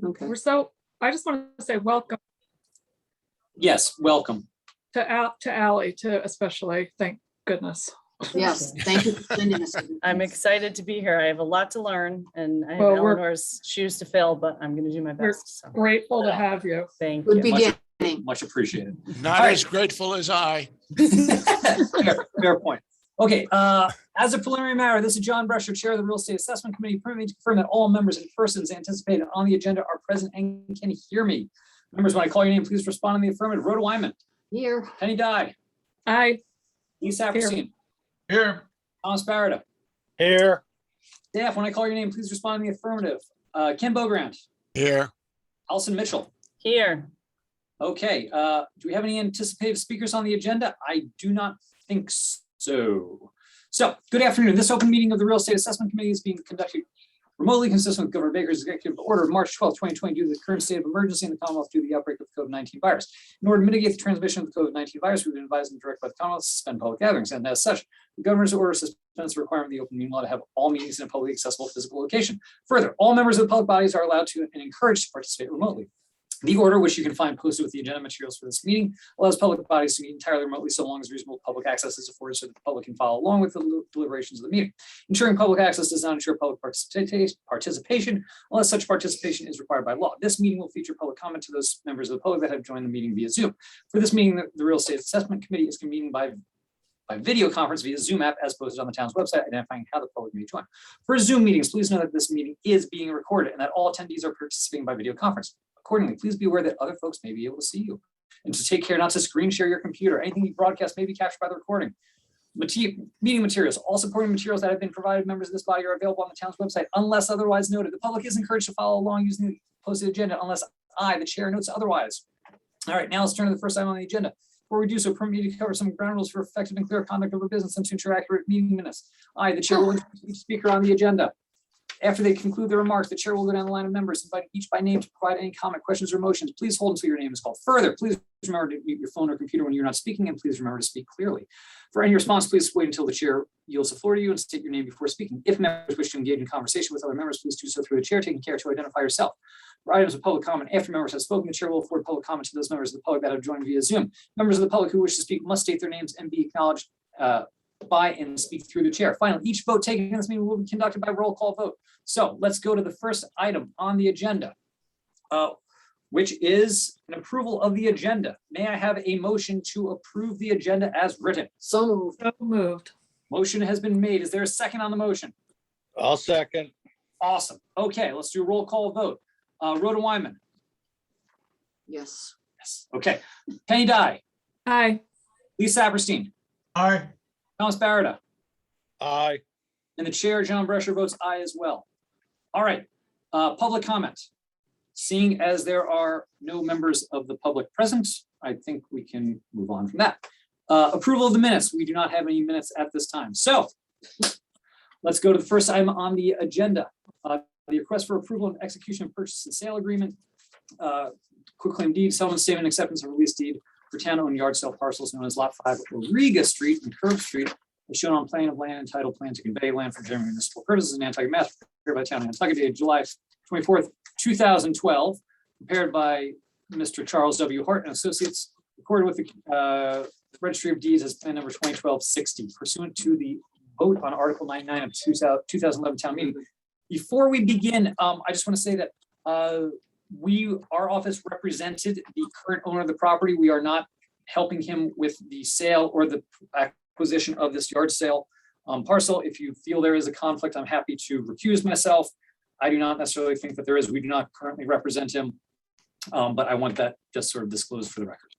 Okay. I just want to say welcome Yes, welcome. to Ally, to especially, thank goodness. Yes, thank you for sending us. I'm excited to be here. I have a lot to learn and I have Well, we're- Eleanor's shoes to fill, but I'm going to do my best. So Grateful to have you. thank Good you. beginning. Much appreciated. Not All right. as grateful as I. Fair point. Okay, as a preliminary matter, this is John Brescher, Chair of the Real Estate Assessment Committee. Permit me to confirm that all members and persons anticipated on the agenda are present and can hear me. Members, when I call your name, please respond in the affirmative. Rhoda Wyman, Here, Penny Dye, I, Lisa Apperstein, Here. Thomas Barretta. Here. Staff, when I call your name, please respond in the affirmative. Ken Bogrant, Here. Allison Mitchell. Here. Okay, do we have any anticipated speakers on the agenda? I do not think so. So, good afternoon. This open meeting of the Real Estate Assessment Committee is being conducted remotely consistent with Governor Baker's executive order of March 12, 2020, due to the current state of emergency in the Commonwealth due to the outbreak of the COVID-19 virus. In order to mitigate the transmission of the COVID-19 virus, we've been advised and directed by the Commonwealth to suspend public gatherings. And as such, the governor's order suspends the requirement of the open meeting law to have all meetings in a publicly accessible physical location. Further, all members of the public bodies are allowed to and encouraged to participate remotely. The order, which you can find posted with the agenda materials for this meeting, allows public bodies to meet entirely remotely so long as reasonable public access is afforded so that the public can follow along with the deliberations of the meeting. Ensuring public access does not ensure public participation unless such participation is required by law. This meeting will feature public comment to those members of the public that have joined the meeting via Zoom. For this meeting, the Real Estate Assessment Committee is convening by video conference via Zoom app as posted on the town's website, identifying how the public may join. For Zoom meetings, please know that this meeting is being recorded and that all attendees are participating by video conference. Accordingly, please be aware that other folks may be able to see you. And to take care not to screen share your computer. Anything you broadcast may be captured by the recording. Meeting materials. All supporting materials that have been provided members of this body are available on the town's website unless otherwise noted. The public is encouraged to follow along using the posted agenda unless I, the chair, notes otherwise. All right, now let's turn to the first item on the agenda. Before we do so, permit me to cover some ground rules for effective and clear conduct of our business and to ensure accurate meeting minutes. I, the chair, will introduce each speaker on the agenda. After they conclude their remarks, the chair will go down the line of members, invite each by name to provide any comment, questions, or motions. Please hold until your name is called. Further, please remember to mute your phone or computer when you're not speaking, and please remember to speak clearly. For any response, please wait until the chair yields the floor to you and state your name before speaking. If members wish to engage in conversation with other members, please do so through the chair, taking care to identify yourself. For items of public comment, after members have spoken, the chair will afford public comment to those members of the public that have joined via Zoom. Members of the public who wish to speak must state their names and be acknowledged by and speak through the chair. Finally, each vote taken in this meeting will be conducted by roll call vote. So let's go to the first item on the agenda, which is an approval of the agenda. May I have a motion to approve the agenda as written? so moved. So moved. Motion has been made. Is there a second on the motion? I'll second. Awesome. Okay, let's do a roll call vote. Rhoda Wyman. Yes. Yes. Okay. Penny Dye. Aye. Lisa Apperstein. Aye. Thomas Barretta. Aye. And the chair, John Brescher, votes aye as well. All right, public comment. Seeing as there are no members of the public present, I think we can move on from that. Approval of the minutes. We do not have any minutes at this time. So let's go to the first item on the agenda. The request for approval and execution of purchase and sale agreement, quitclaim deed, settlement statement, acceptance of release deed for town-owned yard sale parcels known as Lot 5 Riga Street and Curve Street, as shown on plan of land entitled Plan to Convey Land for General Municipal Purposes in Nantucket, Mass. Prepared by the town of Nantucket, dated July 24th, 2012, prepared by Mr. Charles W. Hart and Associates, recorded with the Registry of Deeds as plan number 2012-60, pursuant to the vote on Article 99 of 2011 town meeting. Before we begin, I just want to say that our office represented the current owner of the property. We are not helping him with the sale or the acquisition of this yard sale parcel. If you feel there is a conflict, I'm happy to recuse myself. I do not necessarily think that there is. We do not currently represent him, but I want that just sort of disclosed for the record.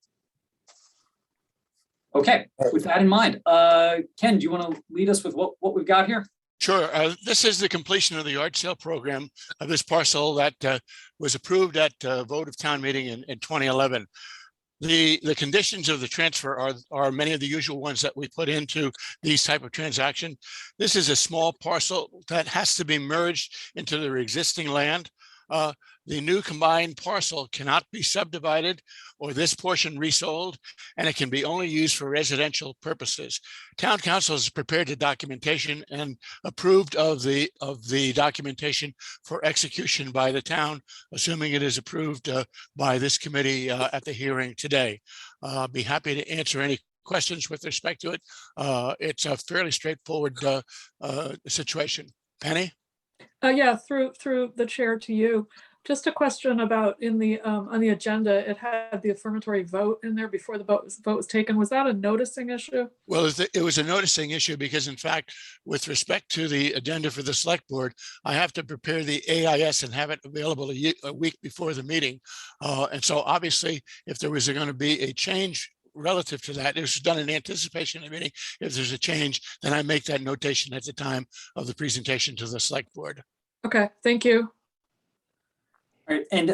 Okay, with that in mind, Ken, do you want to lead us with what we've got here? Sure. This is the completion of the yard sale program of this parcel that was approved at vote of town meeting in 2011. The conditions of the transfer are many of the usual ones that we put into these type of transaction. This is a small parcel that has to be merged into their existing land. the new combined parcel cannot be subdivided or this portion resold, and it can be only used for residential purposes. Town council has prepared the documentation and approved of the documentation for execution by the town, assuming it is approved by this committee at the hearing today. I'll be happy to answer any questions with respect to it. It's a fairly straightforward situation. Penny? Yeah, through the chair to you. Just a question about on the agenda, it had the affirmatory vote in there before the vote was taken. Was that a noticing issue? Well, it was a noticing issue because in fact, with respect to the agenda for the select board, I have to prepare the AIS and have it available a week before the meeting. And so obviously, if there was going to be a change relative to that, it was done in anticipation of the meeting. If there's a change, then I make that notation at the time of the presentation to the select board. Okay, thank you. All right, and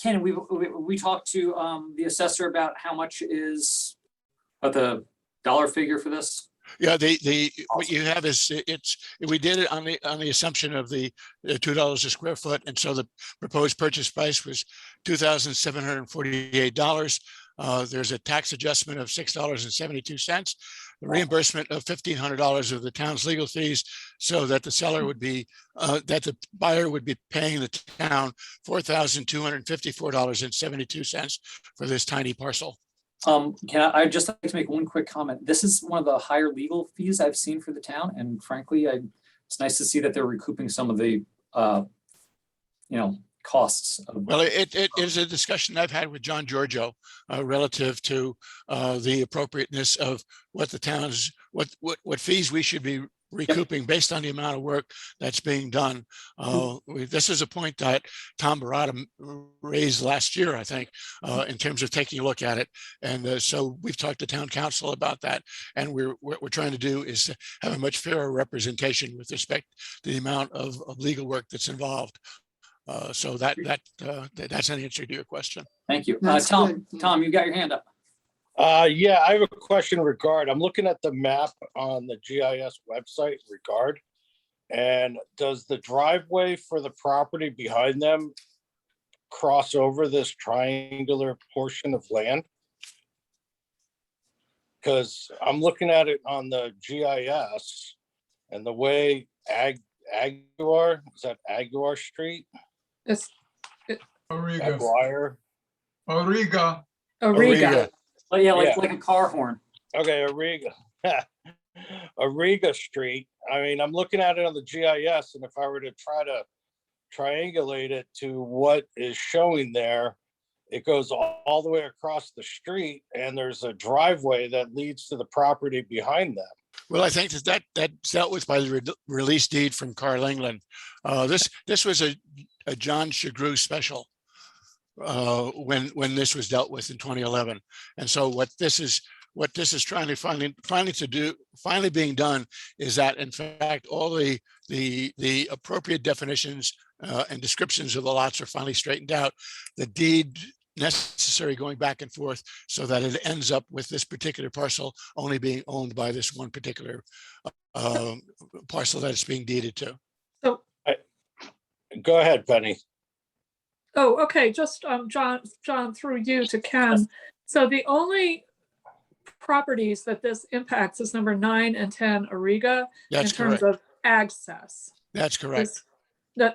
Ken, we talked to the assessor about how much is the dollar figure for this? Yeah, what you have is we did it on the assumption of the $2 a square foot, and so the proposed purchase price was $2,748. There's a tax adjustment of $6.72, the reimbursement of $1,500 of the town's legal fees, so that the seller would be, that the buyer would be paying the town $4,254.72 for this tiny parcel. I'd just like to make one quick comment. This is one of the higher legal fees I've seen for the town, and frankly, it's nice to see that they're recouping some of the, costs. Well, it is a discussion I've had with John Giorgio relative to the appropriateness of what the town's, what fees we should be recouping based on the amount of work that's being done. This is a point that Tom Barata raised last year, I think, in terms of taking a look at it. And so we've talked to town council about that. And what we're trying to do is have a much fairer representation with respect to the amount of legal work that's involved. So that's an answer to your question. Thank you. That's Tom, good, yeah. Tom, you got your hand up. Yeah, I have a question regard. I'm looking at the map on the GIS website regard. And does the driveway for the property behind them cross over this triangular portion of land? Because I'm looking at it on the GIS and the way Aguilar, is that Aguilar Street? It's Auriga. Aguirre? Auriga. Auriga. Oh, yeah, Yeah. like a car horn. Okay, Auriga. Auriga Street. I mean, I'm looking at it on the GIS, and if I were to try to triangulate it to what is showing there, it goes all the way across the street, and there's a driveway that leads to the property behind them. Well, I think that's dealt with by the release deed from Carl England. This was a John Chagru special when this was dealt with in 2011. And so what this is trying to finally being done is that in fact all the appropriate definitions and descriptions of the lots are finally straightened out. The deed necessary going back and forth so that it ends up with this particular parcel only being owned by this one particular parcel that it's being deeded to. So, Go ahead, Penny. oh, okay, just John, through you to Ken. So the only properties that this impacts is number 9 and 10 Auriga in That's terms correct. of access. That's correct.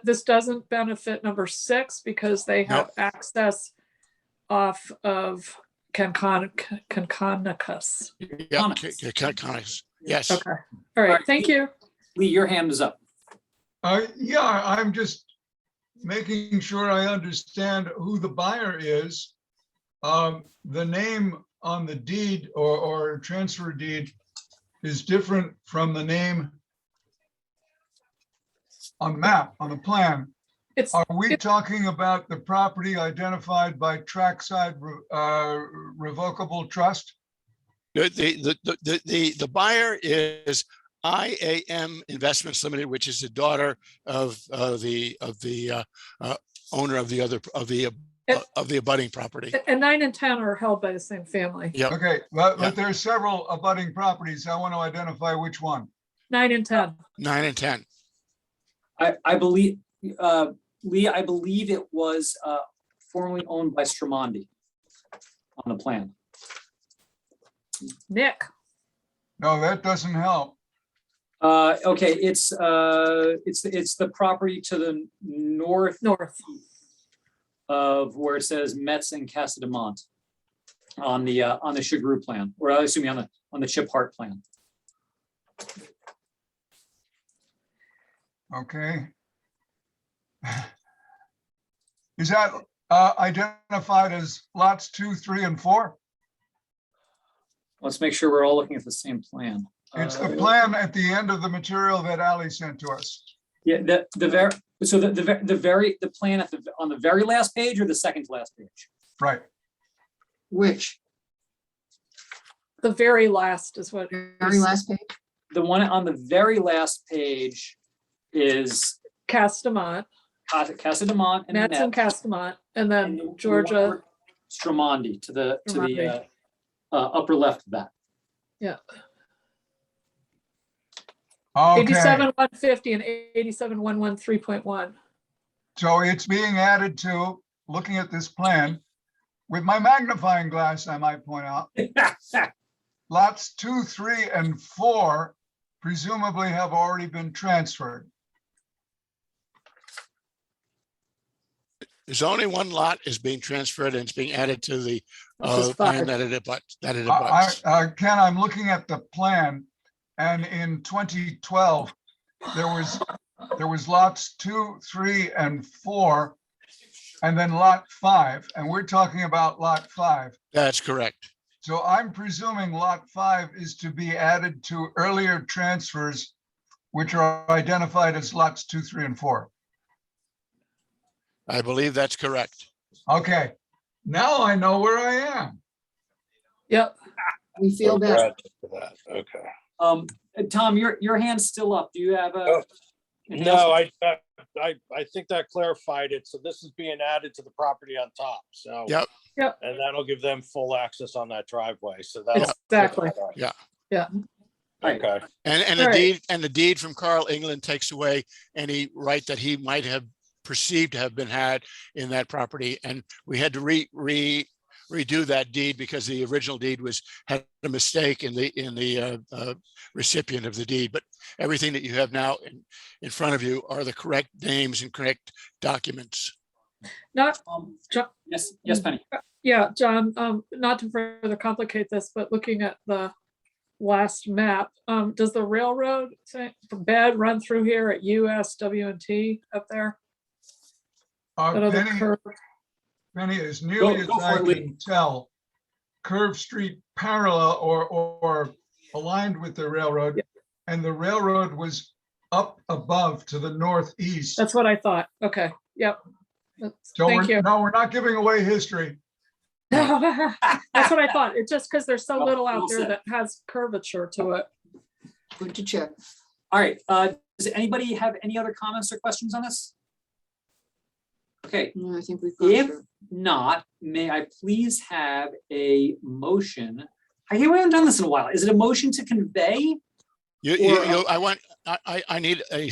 This doesn't benefit number 6 because they have access off of Kankanicus. Yeah, Connors. yes. Okay, all right, thank you. Lee, your hand is up. Yeah, I'm just making sure I understand who the buyer is. The name on the deed or transfer deed is different from the name on the map, on the plan. Are we talking about the property identified by Trackside Revocable Trust? The buyer is IAM Investments Limited, which is the daughter of the owner of the abutting property. And 9 and 10 are held by the same family. Yep. Okay, but there's several abutting properties. I want to identify which one. 9 and 10. 9 and 10. I believe, Lee, I believe it was formerly owned by Stramondi on the plan. Nick, No, that doesn't help. Okay, it's the property to the north north. of where it says Metz and Casa de Mont on the Chagru plan, or excuse me, on the Chip Hart plan. Okay. Is that identified as lots 2, 3, and 4? Let's make sure we're all looking at the same plan. It's the plan at the end of the material that Ali sent to us. Yeah, the plan on the very last page or the second to last page? Right. Which, The very last is what. very last page? The one on the very last page is Castamont, Casa de Mont and Metz and Metz, Castamont, and and then the one Georgia. where Stramondi to the Stramondi. upper left of that. Yeah, Okay, 87,150 and 87,113.1. so it's being added to, looking at this plan, with my magnifying glass, I might point out, lots 2, 3, and 4 presumably have already been transferred. There's only one lot is being transferred and it's being added to the Which is plan five. that it abuts. Ken, I'm looking at the plan, and in 2012, there was lots 2, 3, and 4, and then lot 5, and we're talking about lot 5. That's correct. So I'm presuming lot 5 is to be added to earlier transfers, which are identified as lots 2, 3, and 4. I believe that's correct. Okay, now I know where I am. Yep, We feel So better. Brad did that. Okay. Tom, your hand's still up. Do you have a? Oh, anything else? No, I think that clarified it. So this is being added to the property on top, so. Yep. Yep. And that'll give them full access on that driveway, so that's. exactly. Right. Okay, And All the right. deed from Carl England takes away any right that he might have perceived to have been had in that property. And we had to redo that deed because the original deed had a mistake in the recipient of the deed. But everything that you have now in front of you are the correct names and correct documents. Not, Yes, Penny. yeah, John, not to further complicate this, but looking at the last map, does the railroad bed run through here at US, W&T up there? That other curve? Penny, as nearly as Go for I it, Lee. can tell, Curve Street parallel or aligned with the railroad, Yeah. and the railroad was up above to the northeast. That's what I thought. Okay, yep. So Thank you. no, we're not giving away history. That's what I thought. It's just because there's so Well, little out well there said. that has curvature to it. Good to check. All right, does anybody have any other comments or questions on this? Okay, No, I think we've gone if through. not, may I please have a motion? I haven't done this in a while. Is it a motion to convey? I need a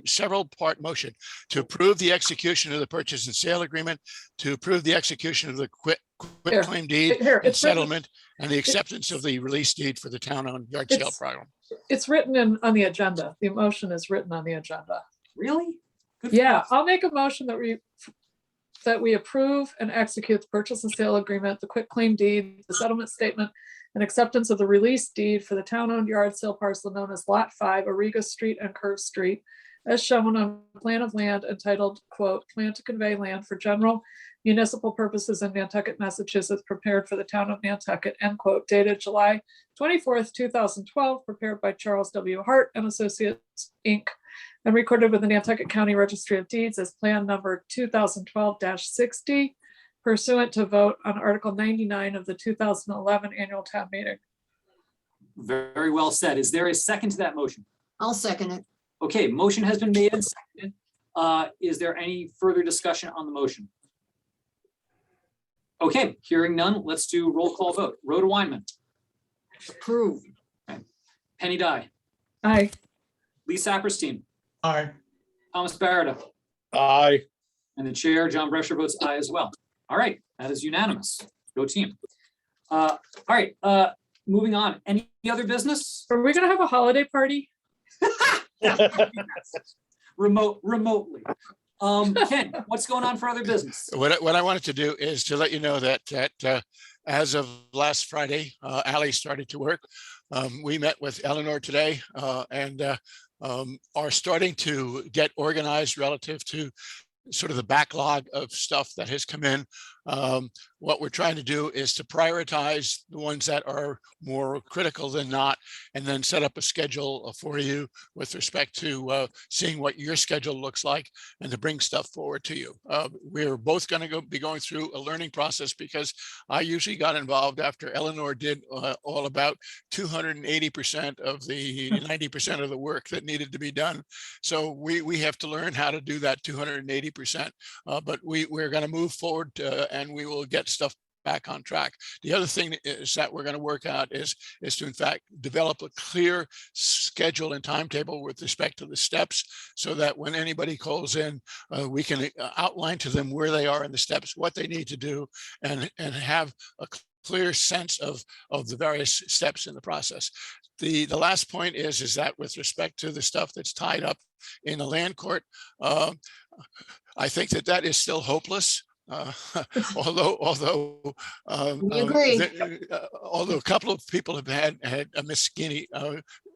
several part motion to approve the execution of the purchase and sale agreement, to approve the execution of the quit Here. claim deed Here, and it's written, settlement, and the acceptance of the release deed for the town-owned yard sale It's- program. it's written on the agenda. The motion is written on the agenda. Really? Good for Yeah, us. I'll make a motion that we approve and execute the purchase and sale agreement, the quitclaim deed, the settlement statement, and acceptance of the release deed for the town-owned yard sale parcel known as Lot 5, Arriga Street and Curve Street, as shown on a plan of land entitled, quote, "Plan to convey land for general municipal purposes in Nantucket, Massachusetts, prepared for the town of Nantucket," end quote, dated July 24th, 2012, prepared by Charles W. Hart and Associates, Inc., and recorded with the Nantucket County Registry of Deeds as Plan Number 2012-60, pursuant to vote on Article 99 of the 2011 Annual Town Meeting. Very well said. Is there a second to that motion? I'll second it. Okay, motion has been made and seconded. Is there any further discussion on the motion? Okay, hearing none, let's do roll call vote. Rhoda Weinman, Approved. Penny Dye, Aye. Lee Saperstein, Aye. Thomas Barada, aye, And the chair, John Brescher, votes aye as well. All right, that is unanimous. Go team. All right, moving on. Any other business? Are we gonna have a holiday party? Remotely. Ken, what's going on for other business? What I wanted to do is to let you know that as of last Friday, Ally started to work. We met with Eleanor today and are starting to get organized relative to sort of the backlog of stuff that has come in. What we're trying to do is to prioritize the ones that are more critical than not, and then set up a schedule for you with respect to seeing what your schedule looks like and to bring stuff forward to you. We're both going to be going through a learning process because I usually got involved after Eleanor did all about 280% of the 90% of the work that needed to be done. So we have to learn how to do that 280%, but we're going to move forward and we will get stuff back on track. The other thing is that we're going to work out is to in fact develop a clear schedule and timetable with respect to the steps, so that when anybody calls in, we can outline to them where they are in the steps, what they need to do, and have a clear sense of the various steps in the process. The last point is that with respect to the stuff that's tied up in the land court, I think that is still hopeless. Although We agree. although a couple of people have had a Miss Skinny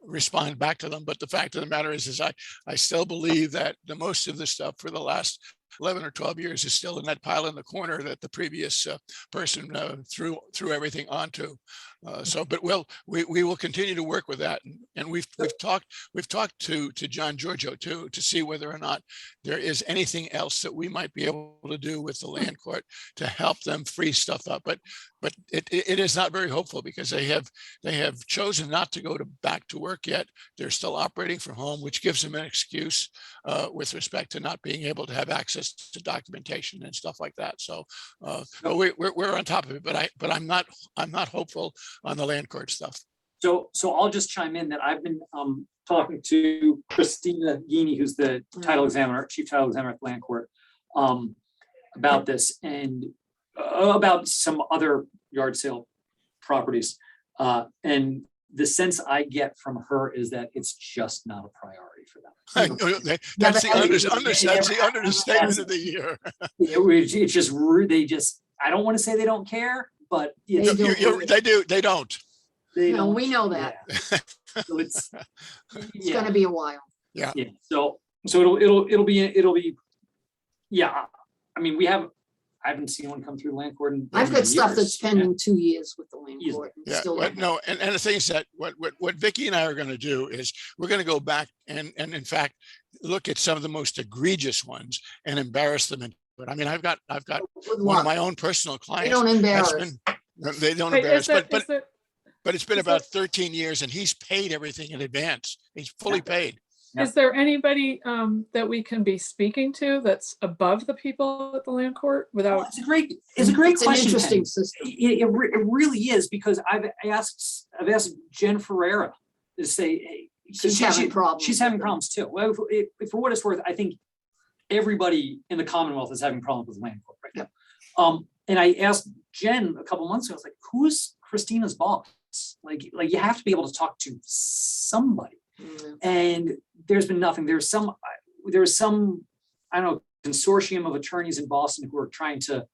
respond back to them, but the fact of the matter is I still believe that the most of the stuff for the last 11 or 12 years is still in that pile in the corner that the previous person threw everything onto. But we will continue to work with that, and we've talked to John Giorgio too, to see whether or not there is anything else that we might be able to do with the land court to help them free stuff up. But it is not very hopeful, because they have chosen not to go back to work yet. They're still operating from home, which gives them an excuse with respect to not being able to have access to documentation and stuff like that. So but we're on top of it. But I'm not hopeful on the land court stuff. So I'll just chime in that I've been talking to Christina Guiney, who's the title examiner, chief title examiner at the land court, about this and about some other yard sale properties. And the sense I get from her is that it's just not a priority for them. That's the understatement of the year. It's just, I don't want to say they don't care, but They do. They don't. No, we know that. So it's It's gonna be a while. Yeah. So it'll be. Yeah. I mean, I haven't seen one come through land court. I've got stuff that's years. pending 2 years with the land Easily. court. and Yeah, still but don't- no, and the thing is that what Vicky and I are going to do is we're going to go back and in fact look at some of the most egregious ones and embarrass them. But I mean, I've got Good one of luck. my own personal They clients. don't that's embarrass. They don't Wait, embarrass, is it- but is it- it's been is about it- 13 years and he's paid everything in advance. He's fully paid. Yeah. Is there anybody that we can be speaking to that's above the people at the land court without? It's a great It's an question. interesting Ken. system. It really is, because I've asked Jen Ferreira to say, hey, She's having problems. She's having with them. problems too. Well, for what it's worth, I think everybody in the Commonwealth is having problems with land court right now. And I asked Jen a couple months ago, I was like, who's Christina's boss? Like you have to be able to talk to somebody. Mm, And there's been nothing. There's some, I don't know, consortium of attorneys in Boston who are trying to,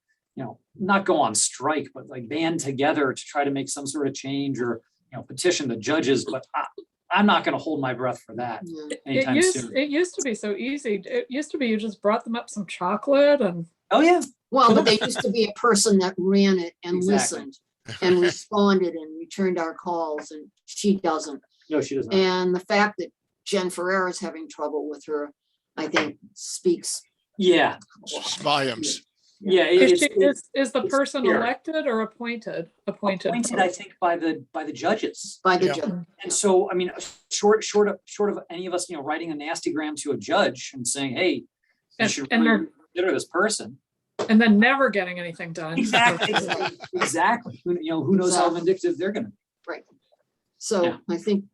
not go on strike, but like band together to try to make some sort of change or, petition the judges. But I'm not going to hold my breath for that yeah. anytime soon. It used to be so easy. It used to be you just brought them up some chocolate and Oh, yeah. Well, but there used to be a person that ran it and Exactly. listened and responded and returned our calls, and she doesn't. No, she doesn't. And the fact that Jen Ferreira is having trouble with her, I think speaks. Yeah. Volumes. Yeah. is the it's person scary. elected or appointed? Appointed. Appointed, I think, by the judges. By the Yeah. judge. And so, I mean, short of any of us, writing a nastygram to a judge and saying, hey, you And- should and really consider this person. And then never getting anything done. Exactly. Exactly. Who knows how Exactly. vindictive they're gonna be. So Yeah. I think,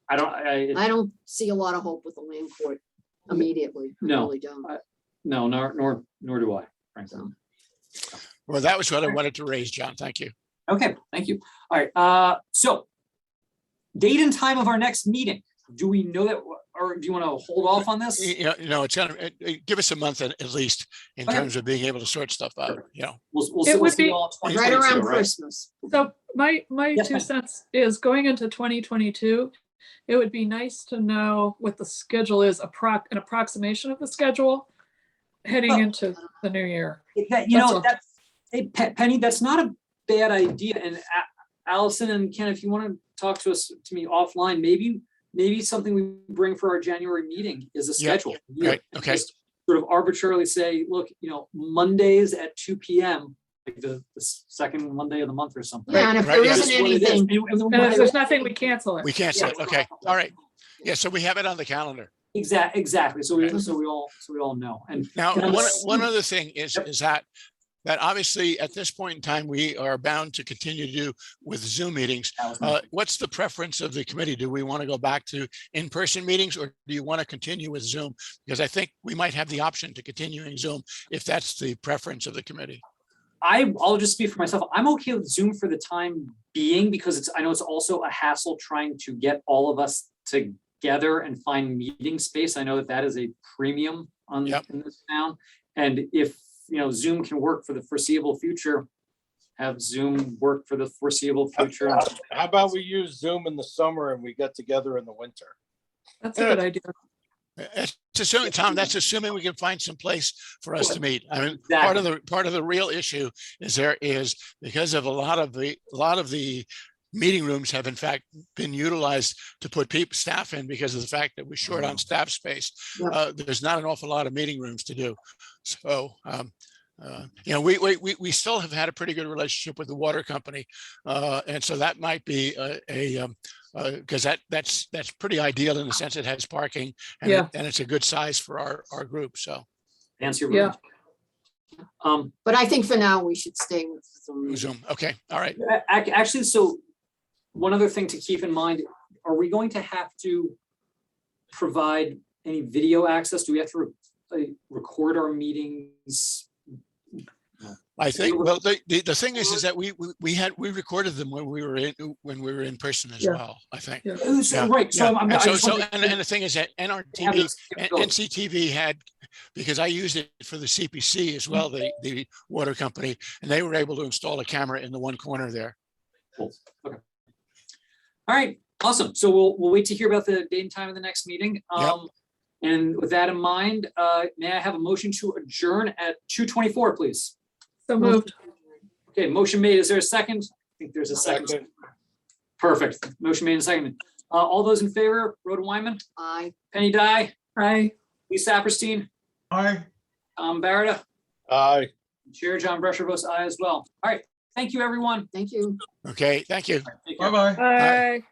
I I don't see a lot of hope with the land court immediately. I No. really don't. No, nor do I, frankly. Well, that was what I wanted to raise, John. Thank you. Okay, thank you. All right, so date and time of our next meeting. Do we know that, or do you want to hold off on this? It's gonna give us a month at least in Okay. terms of being able to sort stuff out, We'll It we'll would see be- you all in Right 2022, around right? Christmas. So my Yes, two ma'am. cents is going into 2022, it would be nice to know what the schedule is, an approximation of the schedule heading Well- into the new year. That, That's all. that's, hey, Penny, that's not a bad idea. And Allison and Ken, if you want to talk to me offline, maybe something we bring for our January meeting is a Yeah, schedule. right, okay. Just sort of arbitrarily say, look, Mondays at 2 PM, like the second Monday of the month or something. Yeah, and if Right, there yeah. isn't Just what it is. anything, And And if there's nothing, we cancel it. We cancel it. Yeah. Okay, all right. Yeah, so we have it on the calendar. Exactly. So we, Okay. so we all know. And Now, And I'm one assuming- other thing is that obviously at this point in time, we are bound to continue to do with Zoom meetings. What's the preference of the committee? Do we want to go back to in-person meetings or do you want to continue with Zoom? Because I think we might have the option to continuing Zoom if that's the preference of the committee. I'll just speak for myself. I'm okay with Zoom for the time being because I know it's also a hassle trying to get all of us together and find meeting space. I know that is a premium in this town. And if, Zoom can work for the foreseeable future, have Zoom work for the foreseeable future. How about we use Zoom in the summer and we get together in the winter? That's a good idea. It's assuming, Tom, that's assuming we can find some place for us to meet. I mean, Exactly. part of the real issue is because of a lot of the meeting rooms have in fact been utilized to put staff in because of the fact that we're short on staff space. Yeah. There's not an awful lot of meeting rooms to do. So, we still have had a pretty good relationship with the water company. And so that might be because that's pretty ideal in the sense it has parking and, Yeah. and it's a good size for our group. So Answer. Yeah. but I think for now, we should stay with Zoom. Zoom. Okay. All right. Actually, so one other thing to keep in mind, are we going to have to provide any video access? Do we have to record our meetings? I think, well, the thing is that we recorded them when we were in person as Yeah. well, I think. Yeah. Yeah, Right, so yeah. I'm. And I so, just so, wanted to- and the thing is that have NRTV, this capability. NCTV had, because I used it for the CPC as well, the water company, and they were able to install a camera in the one corner there. Cool. Okay. All right, awesome. So we'll wait to hear about the date and time of the next meeting. And with that in mind, may I have a motion to adjourn at 2:24, please? So moved. Okay, motion made. Is there a second? I think there's a second. Second. Perfect. Motion made and seconded. All those in favor, Rhoda Wyman, Penny Dye, Aye. Lisa Apperstein, Aye. Tom Barretta, Aye. Chair John Brescher votes aye as well. All right, thank you, everyone. Thank you. Okay, thank you. Take care. Bye-bye. Aye.